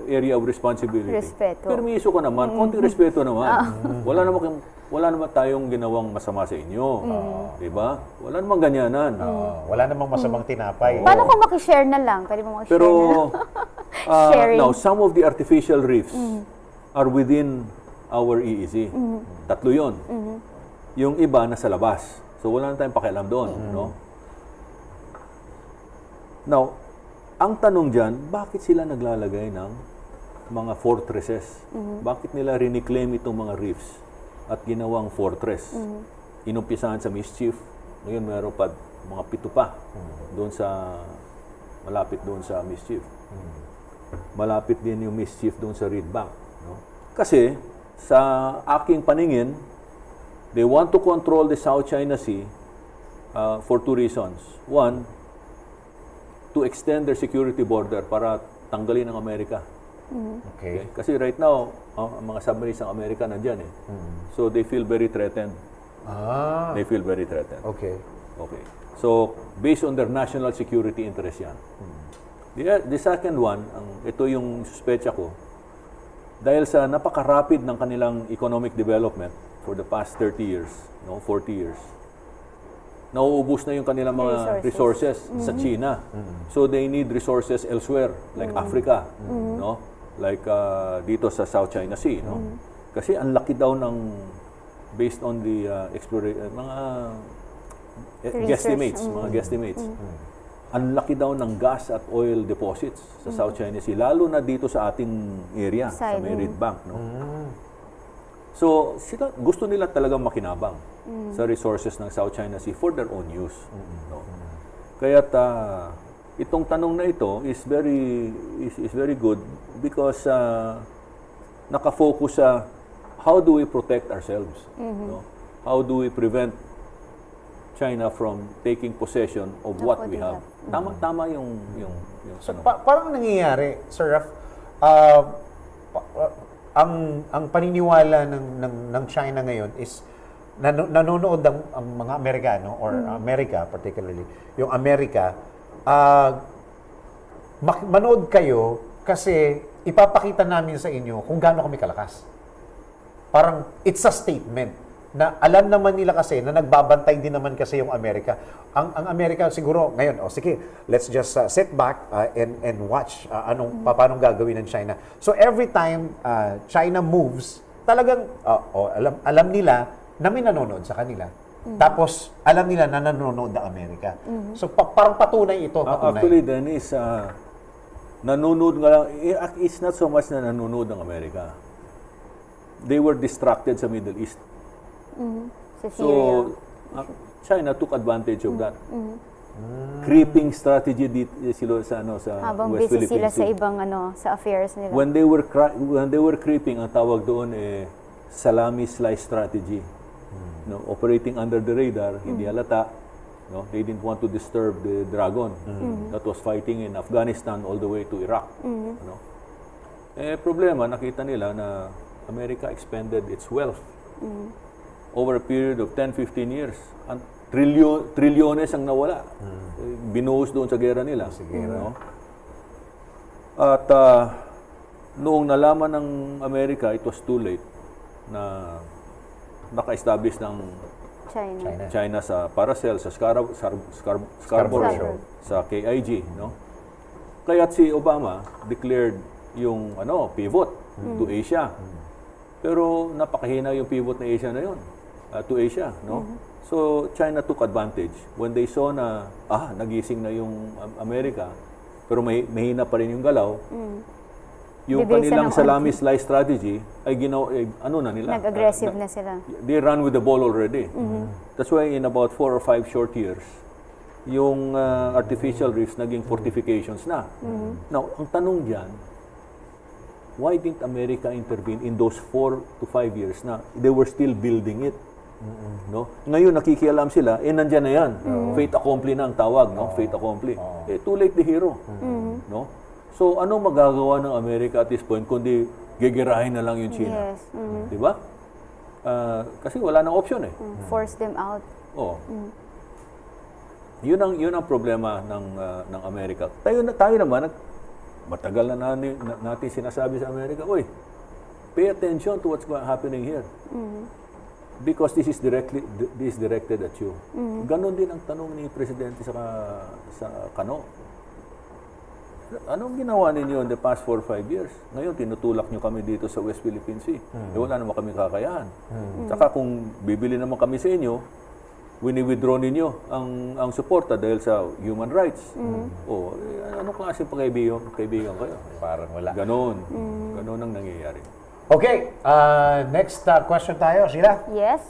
C: area of responsibility.
B: Respeto.
C: Permiso ka naman, konting respeto naman. Wala naman tayong ginawang masama sa inyo. Diba? Wala namang ganyanan.
A: Wala namang masamang tinapay.
B: Paano kung makishare na lang? Pwede mo makishare
C: Pero,
B: na lang? Sharing.
C: Now, some of the artificial reefs are within our EEZ. Tatlo yun. Yung iba nasa labas. So, wala na tayong pakialam doon. No? Now, ang tanong dyan, bakit sila naglalagay ng mga fortresses? Bakit nila reclaim itong mga reefs at ginawang fortress? Inumpisahan sa Mischief. Ngayon, meron pa mga 7 pa doon sa malapit doon sa Mischief. Malapit din yung Mischief doon sa Reed Bank. No? Kasi, sa aking paningin, they want to control the South China Sea for 2 reasons. One, to extend their security border para tanggalin ang Amerika.
A: Okay.
C: Kasi right now, ang mga submarines ng Amerika nandyan eh. So they feel very threatened. They feel very threatened.
A: Okay.
C: Okay. So, based on their national security interest yan. The second one, ito yung suspecha ko, dahil sa napaka-rapid ng kanilang economic development for the past 30 years, 40 years, nauubos na yung kanilang mga resources sa China. So, they need resources elsewhere, like Africa, no? Like dito sa South China Sea, no? Kasi ang laki daw ng, based on the mga guesstimates, ang laki daw ng gas at oil deposits sa South China Sea, lalo na dito sa ating area, sa may Reed Bank, no? So, sila, gusto nila talagang makinabang sa resources ng South China Sea for their own use. No? Kaya't itong tanong na ito is very good because nakafocus sa how do we protect ourselves? No? How do we prevent China from taking possession of what we have? Tama yung
A: So, parang nangyayari, Sir Raff, ang paniniwala ng China ngayon is nanonood ang mga Amerikano or America particularly, yung Amerika, manood kayo kasi ipapakita namin sa inyo kung gaano kami kalakas. Parang it's a statement na alam naman nila kasi na nagbabantay din naman kasi yung Amerika. Ang Amerika siguro ngayon, sige, let's just sit back and watch paano gagawin ng China. So every time China moves, talagang alam nila na may nanonood sa kanila. Tapos alam nila na nanonood ng Amerika. So parang patunay ito.
C: Actually, Dennis, nanonood nga lang, it's not so much na nanonood ng Amerika. They were distracted sa Middle East. So, China took advantage of that. Creeping strategy sila sa
B: habang
C: West
B: busy
C: Philippine
B: sila sa
C: Sea.
B: ibang sa affairs nila.
C: When they were creeping, ang tawag doon salami slice strategy. No, operating under the radar, hindi halata. No, they didn't want to disturb the dragon that was fighting in Afghanistan all the way to Iraq. No? Problema, nakita nila na America expended its wealth over a period of 10-15 years. Trilyones ang nawala. Binuhos doon sa gera nila. No? At noong nalaman ng Amerika, it was too late na naka-establish ng China sa Paracel, sa Scarborough, sa KIG. No? Kaya't si Obama declared yung pivot to Asia. Pero napakahina yung pivot na Asia na yun. To Asia, no? So, China took advantage. When they saw na, nagising na yung Amerika, pero mahina pa rin yung galaw, yung kanilang salami slice strategy ay nila.
B: Nag-aggressive na sila.
C: They run with the ball already. That's why in about 4 or 5 short years, yung artificial reefs naging fortifications na. Now, ang tanong dyan, why didn't America intervene in those 4 to 5 years na they were still building it? No? Ngayon nakikialam sila, nandyan na yan. Fait accompli na ang tawag, no? Fait accompli. Too late the hero. No? So, anong magagawa ng America at this point kundi gegerahin na lang yung China?
B: Yes.
C: Di ba? Kasi wala nang option eh.
B: Force them out.
C: Oo. Yun ang problema ng Amerika. Tayo naman, matagal na natin sinasabi sa Amerika, pay attention to what's happening here. Because this is directed at you. Ganon din ang tanong ni Presidente sa Kano. Anong ginawa ninyo in the past 4 or 5 years? Ngayon, tinutulak nyo kami dito sa West Philippine Sea. Wala naman kami kakayahan. Tsaka kung bibili naman kami sa inyo, wini-withdraw ninyo ang suporta dahil sa human rights. Anong klase pa kaibigan kayo?
A: Parang wala.
C: Ganon. Ganon ang nangyayari.
A: Okay, next question tayo. Sheila?
B: Yes.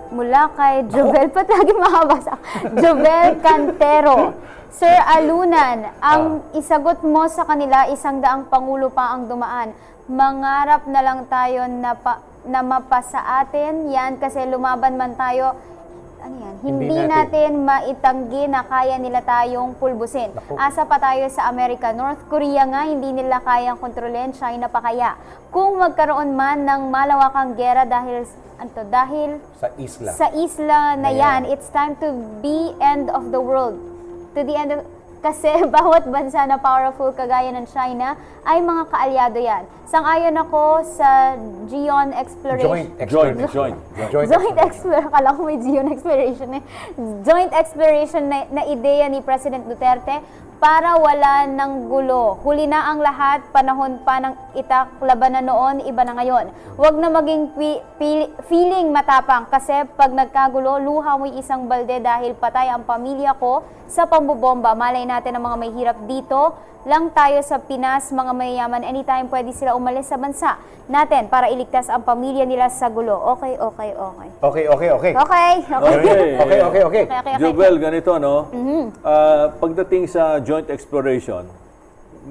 B: Mula kay Jovel, pati lagi makabasa. Jovel Cantero. Sir Alunan, ang isagot mo sa kanila, 100 pangulo pa ang dumaan. Mangarap na lang tayo na mapasa atin yan kasi lumaban man tayo. Ano yan? Hindi natin maitanggi na kaya nila tayong pulbusin. Asa pa tayo sa Amerika. North Korea nga, hindi nila kayang kontrolin. China pa kaya. Kung magkaroon man ng malawakang gera dahil
A: Sa isla
B: na yan, it's time to be end of the world. To the end of... Kasi bawat bansa na powerful kagaya ng China ay mga kaalyado yan. Sang-ayon ako sa Geon Exploration. Joint exploration. Kala ko may Geon Exploration eh. Joint exploration na ideya ni President Duterte para wala ng gulo. Huli na ang lahat, panahon pa ng itak, labanan noon, iba na ngayon. Huwag na maging feeling matapang kasi pag nagkagulo, luha mo'y isang balde dahil patay ang pamilya ko sa pambobomba. Malay natin ang mga may hirap dito. Lang tayo sa Pinas, mga mayayaman, anytime pwede sila umalis sa bansa natin para iligtas ang pamilya nila sa gulo. Okay.
C: Jovel, ganito, no? Pagdating sa joint exploration,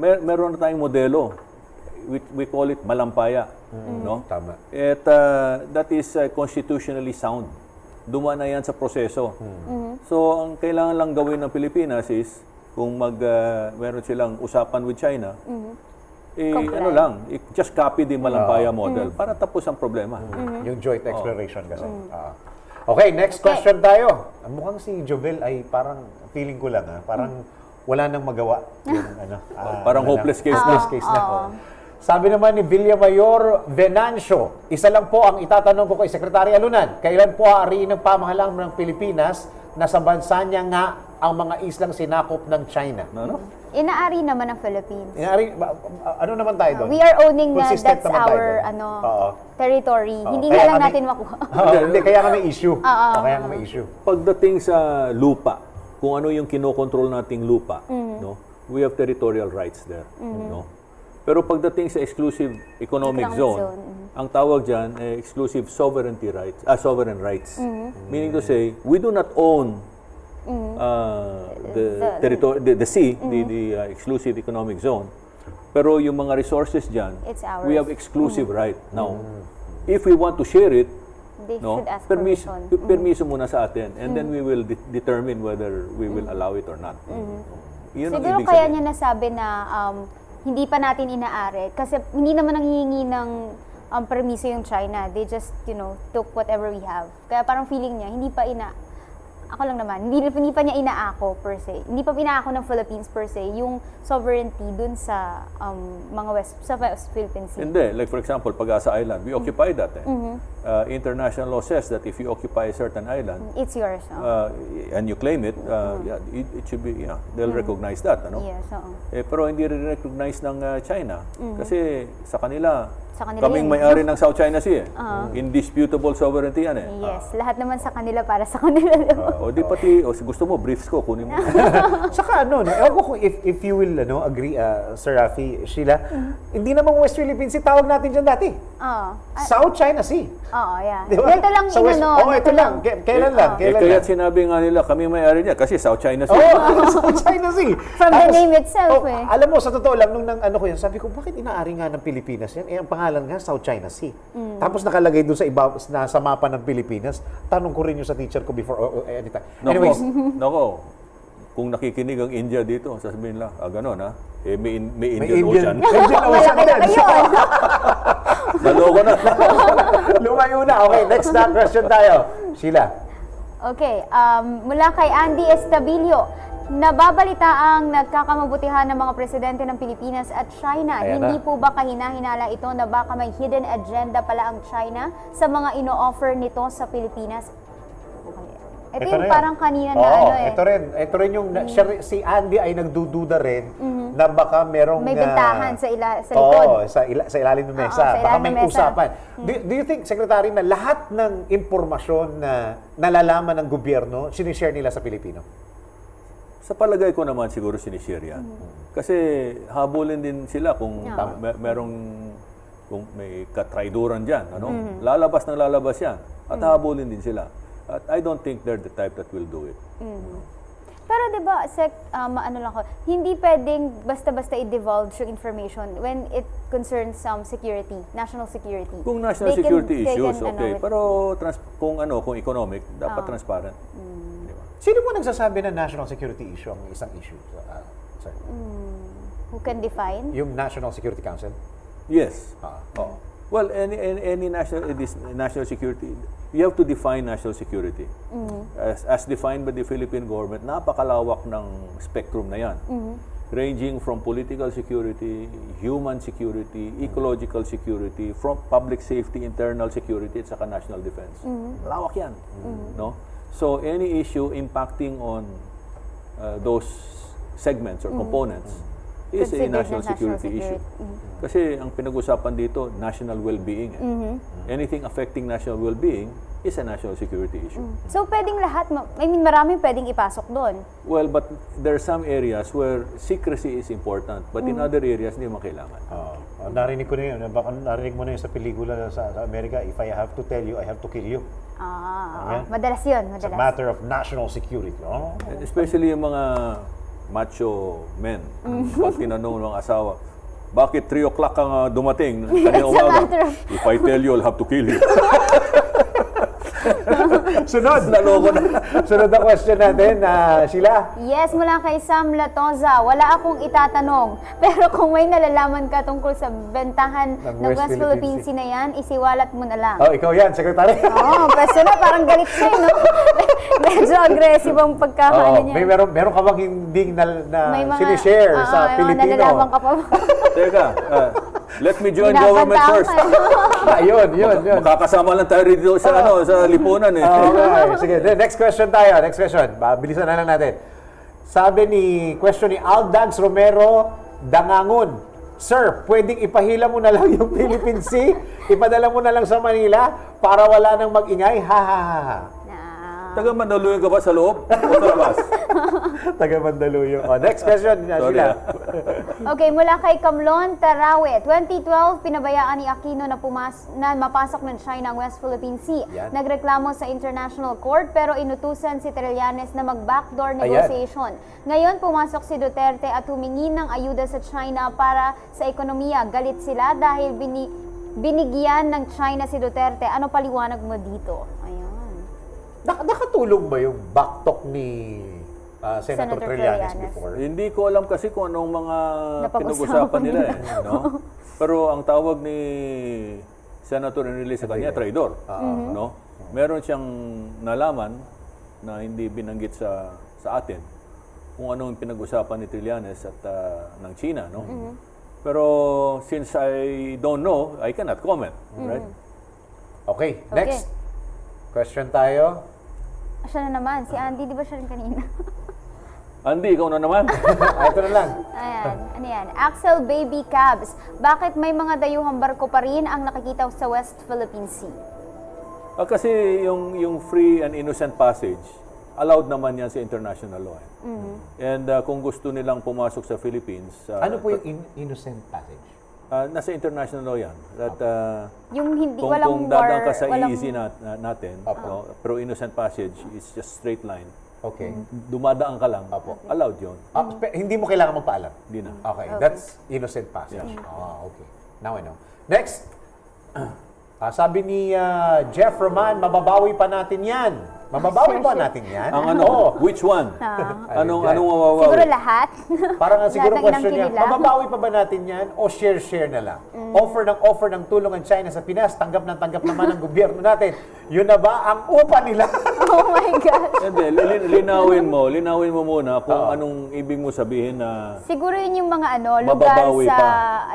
C: meron na tayong modelo. We call it malampaya. No?
A: Tama.
C: At that is constitutionally sound. Dumaan na yan sa proseso. So, ang kailangan lang gawin ng Pilipinas is, kung meron silang usapan with China, just copy the Malampaya model para tapos ang problema.
A: Yung joint exploration kasi. Okay, next question tayo. Mukhang si Jovel ay parang, feeling ko lang parang wala nang magawa. Yung,
C: parang hopeless case na.
A: Sabi naman ni Villamayor Venancio, isa lang po ang itatanong ko kay Secretary Alunan. Kailan po aariin ng pamahalaan ng Pilipinas na sa bansa niya nga ang mga islang sinakop ng China?
B: Inaari naman ng Philippines.
A: Ano naman tayo doon?
B: We are owning na
A: Consistent
B: that's
A: naman tayo
B: our
A: doon.
B: territory. Hindi
A: Kaya
B: na lang
A: kami-
B: natin makuha.
A: Hindi, kaya nga may issue. Kaya nga may issue.
C: Pagdating sa lupa, kung ano yung kinokontrol nating lupa, no? We have territorial rights there, no? Pero pagdating sa exclusive economic zone, ang tawag diyan ay exclusive sovereign rights. Meaning to say, we do not own the sea, the exclusive economic zone. Pero yung mga resources diyan,
B: It's ours.
C: we have exclusive right. Now, if we want to share it,
B: They
C: no,
B: should ask permission.
C: permiso muna sa atin, and then we will determine whether we will allow it or not. Yun ang
B: Siguro
C: ibig
B: kaya
C: sabihin.
B: niya nasabi na hindi pa natin inaari kasi hindi naman nanghihingi ng permiso yung China. They just, took whatever we have. Kaya parang feeling niya, hindi pa ako lang naman, hindi pa niya inaako per se. Hindi pa inaako ng Philippines per se yung sovereignty dun sa mga West Philippine Sea.
C: Hindi. Like for example, Pag-asa Island, we occupied that. International law says that if you occupy a certain island,
B: It's yours.
C: and you claim it, it should be, they'll recognize that. Ano?
B: Yes,
C: Pero hindi rin recognize ng China. Kasi sa kanila
B: yun.
C: kaming may-ari ng South China Sea. Indisputable sovereignty yan .
B: Yes, lahat naman sa kanila para sa kanila.
C: O di pati, gusto mo, briefs ko, kunin mo.
A: Saka ewan ko kung if you will agree, Sir Raffy, Sheila, hindi namang West Philippine Sea, tawag natin dyan dati. South China Sea.
B: Yeah.
A: Di ba?
B: Ito lang,
A: Sa West, ito lang. Kailan lang?
C: Kaya sinabi nga nila, kami may-ari niya, kasi South China Sea.
A: South China Sea.
B: From the name itself,
A: Alam mo, sa totoo lang, nung sabi ko, bakit inaari nga ng Pilipinas yan? Ang pangalan nga, South China Sea. Tapos nakalagay doon sa mapa ng Pilipinas. Tanong ko rin yung sa teacher ko before anytime. Anyways.
C: Nako, kung nakikinig ang India dito, sasabihin lang, ganon may Indian Ocean.
A: Indian Ocean din.
C: Naloko na.
A: Lumayo na. Okay, next na question tayo. Sheila.
B: Okay, mula kay Andy Estabilio. Nababalita ang nagkakamabutihan ng mga presidente ng Pilipinas at China.
A: Ayan
B: Hindi
A: na.
B: po ba kahina-hinala ito na baka may hidden agenda pala ang China sa mga ino-offer nito sa Pilipinas? Ito yung parang kanina na
A: Ito rin yung, si Andy ay nagdududa rin na baka merong...
B: May bentahan sa likod.
A: Oo, sa ilalim ng mesa.
B: sa
A: Baka
B: ilalim
A: may
B: ng mesa.
A: usapan. Do you think, Secretary, na lahat ng impormasyon na nalalaman ng gobyerno, sinishare nila sa Pilipino?
C: Sa palagay ko naman siguro sinishare yan. Kasi habulin din sila kung kung may katraiduran dyan. Lalabas yan. At habulin din sila. At I don't think they're the type that will do it.
B: Pero 'di ba, ano lang ko, hindi pwedeng basta-basta i-divulge yung information when it concerns some security, national security.
C: Kung national security issues, okay. Pero kung economic, dapat transparent. Diba?
A: Sino mo nagsasabi na national security issue ang isang issue? Sir?
B: Who can define?
A: Yung National Security Council?
C: Yes. Well, any national security, you have to define national security. As defined by the Philippine government, napakalawak ng spectrum na yan. Ranging from political security, human security, ecological security, from public safety, internal security, at saka national defense. Lawak yan. No? So, any issue impacting on those segments or components is a national security issue. Kasi ang pinag-usapan dito, national well-being. Anything affecting national well-being is a national security issue.
B: So, pwedeng lahat, maraming pwedeng ipasok doon.
C: Well, but there are some areas where secrecy is important, but in other areas, hindi mo kailangan.
A: Narinig ko na yun. Baka narinig mo na yun sa pelikula sa Amerika, if I have to tell you, I have to kill you.
B: Madalas yun,
A: It's a matter of national security.
C: Especially yung mga macho men. Pag tinanong ng asawa, bakit 3 o'clock kang dumating? Kanina umaga. If I tell you, I'll have to kill you.
A: Sunod na question natin, Sheila.
B: Yes, mula kay Sam Latoza. Wala akong itatanong. Pero kung may nalalaman ka tungkol sa bentahan ng West Philippine Sea na yan, isiwalat mo na lang.
A: Ikaw yan, Secretary.
B: Pwesto na, parang galit siya, no? Medyo aggressive ang pagkakaano niya.
A: Meron ka bang hindi sinishare sa Pilipino?
B: Nalalaman ka pa ba?
C: Teka, let me join government first.
A: Yun.
C: Makakasama lang tayo dito sa lipunan eh.
A: Okay, sige. Next question tayo. Bilisan na lang natin. Sabi question ni Aldags Romero Dangangon. Sir, pwedeng ipahila mo na lang yung Philippine Sea? Ipadala mo na lang sa Manila para wala nang mag-ingay? Ha.
C: Taga Mandaluyong ka ba sa loob? O sa labas?
A: Taga Mandaluyong. Next question, Sheila.
B: Okay, mula kay Kamlon Tarawe. 2012, pinabayaan ni Aquino na mapasok ng China ang West Philippine Sea.
A: Yan.
B: Nagreklamo sa International Court pero inutusan si Trillanes na mag-backdoor negotiation. Ngayon, pumasok si Duterte at humingi ng ayuda sa China para sa ekonomiya. Galit sila dahil binigyan ng China si Duterte. Ano paliwanag mo dito? Ayan.
A: Nakatulong ba yung backtalk ni Senator Trillanes before?
C: Hindi ko alam kasi kung anong mga pinag-usapan nila eh. No? Pero ang tawag ni Senator Enrile sa kanya, traidor. No? Meron siyang nalaman na hindi binanggit sa atin kung anong pinag-usapan ni Trillanes at ng China. No? Pero since I don't know, I cannot comment. Right?
A: Okay, next question tayo.
B: Siya na naman. Si Andy, di ba siya rin kanina?
C: Andy, ikaw na naman.
A: Ito na lang.
B: Ayan. Ano yan? Axel Baby Cabs. Bakit may mga dayuhang barko pa rin ang nakikita sa West Philippine Sea?
C: Kasi yung free and innocent passage, allowed naman yan sa international law. And kung gusto nilang pumasok sa Philippines...
A: ano po yung innocent passage?
C: Nasa international law yan. That,
B: yung hindi,
C: kung dadang ka sa EEZ natin, no, pero innocent passage is just straight line.
A: Okay.
C: Dumadaan ka lang, allowed yun.
A: Hindi mo kailangan magpaalam?
C: Hindi na.
A: Okay, that's innocent passage. Okay. Now I know. Next, sabi ni Jeff Roman, mababawi pa natin yan. Mababawi ba natin yan?
C: Ang which one? Anong mababawi?
B: Siguro lahat.
A: Parang siguro
B: Lahat ng
A: question niya,
B: kinila.
A: mababawi pa ba natin yan o share na lang? Offer ng tulong ang China sa Pinas, tanggap naman ng gobyerno natin. Yun na ba ang upa nila?
B: Oh my gosh.
C: Hindi, linawin mo muna kung anong ibig mo sabihin na
B: Siguro yun yung mga lugar
C: Mababawi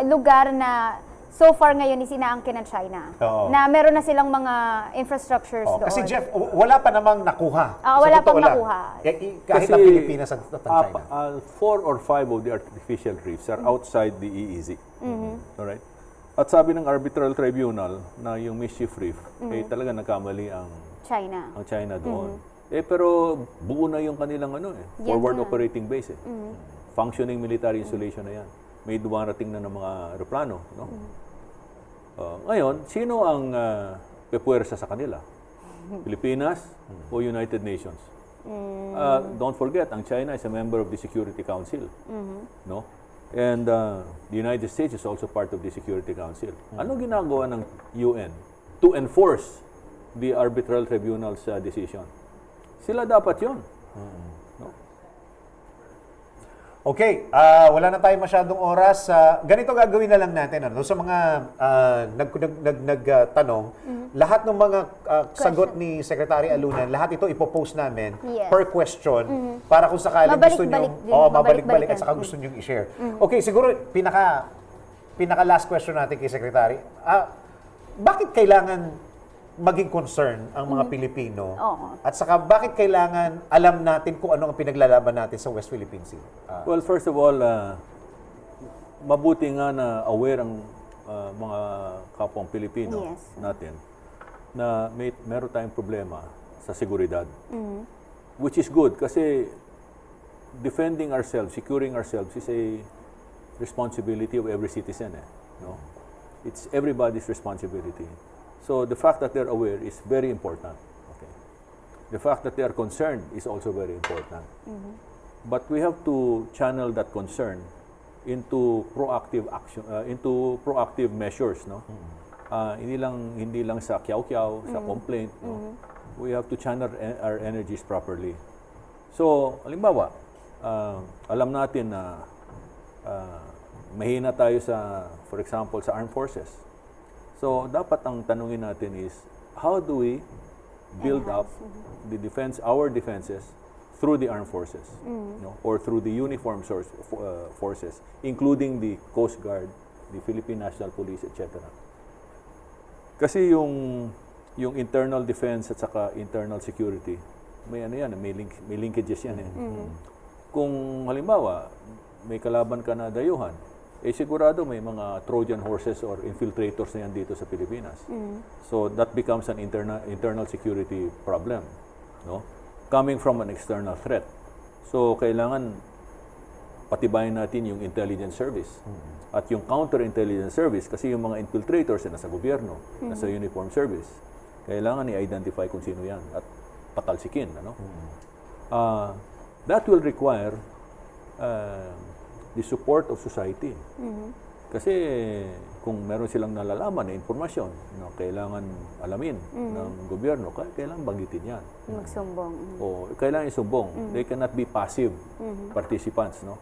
B: lugar na so far ngayon is inaangkin ng China.
A: Oo.
B: Na meron na silang mga infrastructures doon.
A: Kasi Jeff, wala pa namang nakuha.
B: Wala
A: Sa totoo
B: pang
A: lang.
B: nakuha.
A: Kahit
C: Kasi,
A: ang Pilipinas at China.
C: 4 or 5 of the artificial reefs are outside the EEZ. Alright? At sabi ng arbitral tribunal na yung mischief reef, eh talaga nagkamali ang
B: China.
C: doon. Pero buo na yung kanilang
B: Yan
C: forward
B: na.
C: operating base. Functioning military installation na yan. May dumarating na ng mga aeroplano. No? Ngayon, sino ang pepuwersa sa kanila? Pilipinas o United Nations? Don't forget, ang China is a member of the Security Council. No? And the United States is also part of the Security Council. Ano ginagawa ng UN to enforce the arbitral tribunal's decision? Sila dapat yun. No?
A: Okay, wala na tayong masyadong oras. Ganito gagawin na lang natin. Sa mga nagtanong, lahat ng mga sagot ni Secretary Alunan, lahat ito ipopost namin per question para kung sakaling gusto nyo, mabalik-balik at saka gusto nyo i-share. Okay, siguro pinaka-last question natin kay Secretary. Bakit kailangan maging concern ang mga Pilipino? At saka bakit kailangan alam natin kung ano ang pinaglalaban natin sa West Philippine Sea?
C: Well, first of all, mabuti nga na aware ang mga kapwang Pilipino natin na meron tayong problema sa seguridad. Which is good kasi defending ourselves, securing ourselves is a responsibility of every citizen. No? It's everybody's responsibility. So the fact that they're aware is very important. Okay. The fact that they are concerned is also very important. But we have to channel that concern into proactive action, into proactive measures. No, hindi lang sa kiyaw-kiyaw, sa complaint. No? We have to channel our energies properly. So, halimbawa, alam natin na mahina tayo sa, for example, sa armed forces. So, dapat ang tanungin natin is, how do we build up the our defenses through the armed forces, or through the uniformed forces, including the Coast Guard, the Philippine National Police, etc. Kasi yung internal defense at saka internal security, may linkages yan. Kung halimbawa, may kalaban ka na dayuhan, sigurado may mga Trojan horses or infiltrators na yan dito sa Pilipinas. So that becomes an internal security problem, no? Coming from an external threat. So kailangan patibayin natin yung intelligence service at yung counterintelligence service kasi yung mga infiltrators na nasa gobyerno, nasa uniform service. Kailangan i-identify kung sino yan at patalsikin, ano? That will require the support of society. Kasi kung meron silang nalalaman na informasyon, kailangan alamin ng gobyerno, kailangan banggitin yan.
B: Magsumbong.
C: O kailangan isumbong. They cannot be passive participants, no?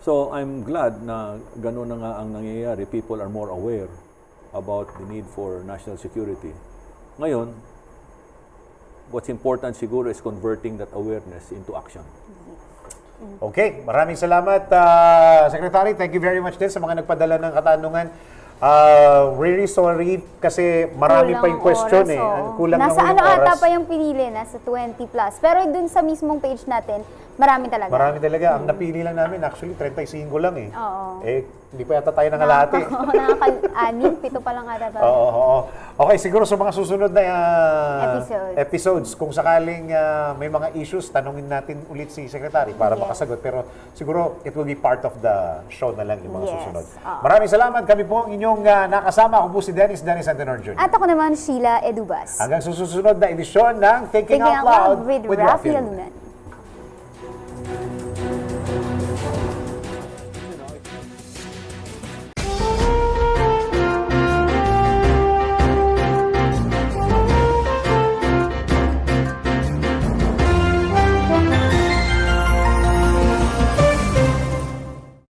C: So I'm glad na gano'n na nga ang nangyayari. People are more aware about the need for national security. Ngayon, what's important siguro is converting that awareness into action.
A: Okay, maraming salamat, Secretary. Thank you very much din sa mga nagpadala ng katanungan. Really sorry kasi marami pa yung question Kulang
B: nasa
A: na yung oras.
B: ata pa yung pinili, nasa 20 plus. Pero dun sa mismong page natin, marami talaga.
A: Marami talaga. Ang napili lang namin, actually, 35 lang eh.
B: Oo.
A: Hindi pa yata tayo nangalati.
B: Nakaka-anim, 7 pa lang ata tayo.
A: Oo. Okay, siguro sa mga susunod na
B: Episodes,
A: kung sakaling may mga issues, tanungin natin ulit si Secretary para makasagot. Pero siguro, it will be part of the show na lang yung mga susunod. Maraming salamat. Kami po ang inyong nakasama. Ako po si Dennis Antenor Jr.
B: At ako naman, Sheila Edubas.
A: Hanggang susunod na edisyon ng Thinking Out Loud
B: with Raffy Alunan.